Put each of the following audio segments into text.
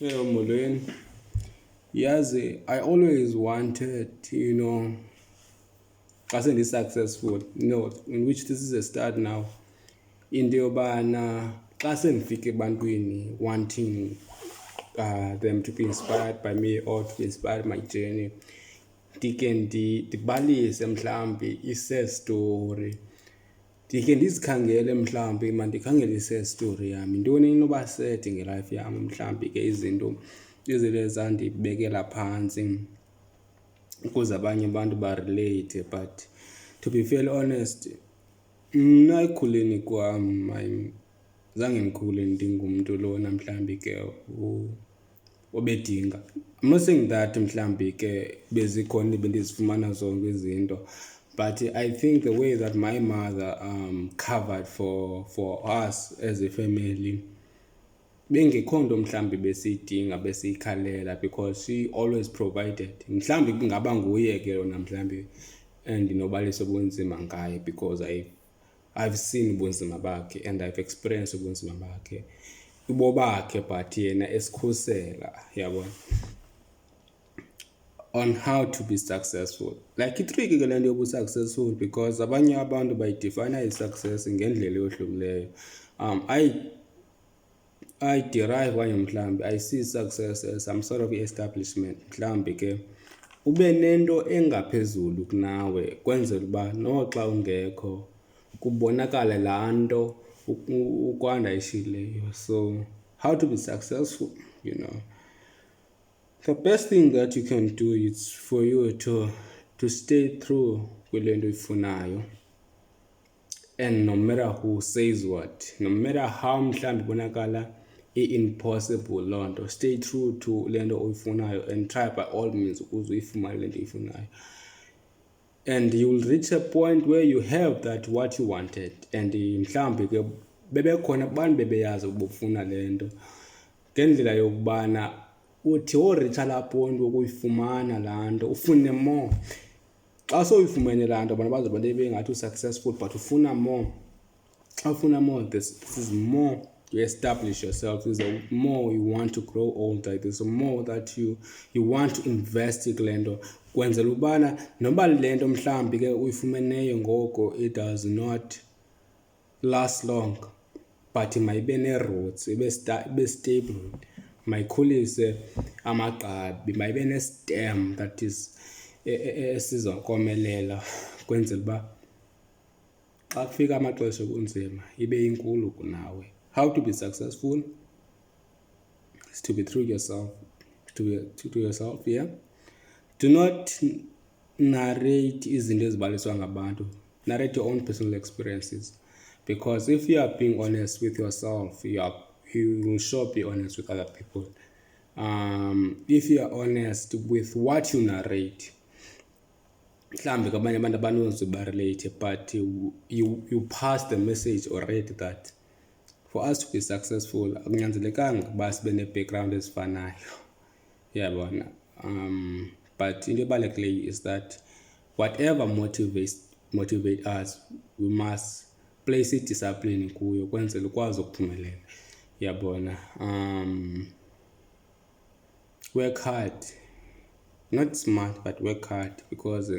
Hello, Mulwen. Yes, I always wanted, xa successful, in which this is a start now. Into yobana xa sendifika ebantwini wanting them to be inspired by me or to be inspired by my journey, ndike ndibalise mhlawumbi ise-story. Ndike ndizikhangele mhlawumbi mandikhangele ise-story yam. Yintoni inoba sede ngelife yam mhlawumbi ke izinto ezandibekela phantsi ukuze abanye abantu barelate. But to be fairly honest, mna ekukhuleni kwam zange ndikhule ndingumntu lona mhlawumbi ke obedinga. I'm not saying that mhlawumbi ke bezikhona bendizifumana zonke izinto, but I think the way that my mother covered for us as a family, bengekho nto mhlawumbi besiyidinga besiyikhalela, because she always provided. Mhlawumbi kungaba nguye ke yona mhlawumbi endinobalisa ubunzima ngaye, because I've seen ubunzima bakhe and I've experienced ubunzima bakhe, ubo bakhe, but yena esikhusela, yabona, on how to be successful. Like itricky ke le nto yobu successful, because abanye abantu bayidefine i-success ngendlela eyohlukileyo. I derive kanye mhlawumbi, I see success as some sort of establishment. Mhlawumbi ke ube nento engaphezulu kunawe kwenzela uba noxa ungekho kubonakale laa nto ukwandayishileyo. So how to be successful, the best thing that you can do is for you to stay through kwile nto uyifunayo. And no matter who says what, no matter how mhlawumbi ibonakala impossible loo nto, stay true to le nto uyifunayo and try by all means ukuze uyifumane le nto uyifunayo. And you will reach a point where you have that what you wanted. And mhlawumbi ke bebekhona abantu bebeyazi ukuba ufuna le nto ngendlela yokubana uthi woricha laa point wokuyifumana laa nto ufune more. Xa sowuyifumene laa nto abantu bazoba bengathi u-successful, but ufuna more. Xa ufuna more, this is more to establish yourself. There's a more you want to grow older. There's a more that you want to invest kule nto kwenzela ubana noba le nto mhlawumbi ke uyifumeneyo ngoko it does not last long, but mayibe ne-roots, ibe stable, mayikhulise amagqabi, mayibe ne-stem that is esizokomelela kwenzela uba xa kufika amaxesha obunzima ibe inkulu kunawe. How to be successful is to be true yourself, to yourself, yeah. Do not narrate izinto ezibaliswa ngabantu. Narrate your own personal experiences, because if you are being honest with yourself, you will sure be honest with other people. If you are honest with what you narrate, mhlawumbi kwabanye abantu abanonzi barelate, but you pass the message already that for us to be successful akunyanzelekanga uba sibe ne-background ezifanayo, yabona. But into ebalulekileyo is that whatever motivate us, we must place i-discipline kuyo kwenzela ukwazi ukuphumelela, yabona. Work hard, not smart, but work hard, because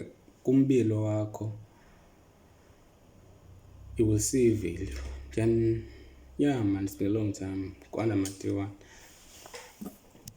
kumbilo wakho you will see value. Then yeah man, it's been a long time. Kwanda Matiwa.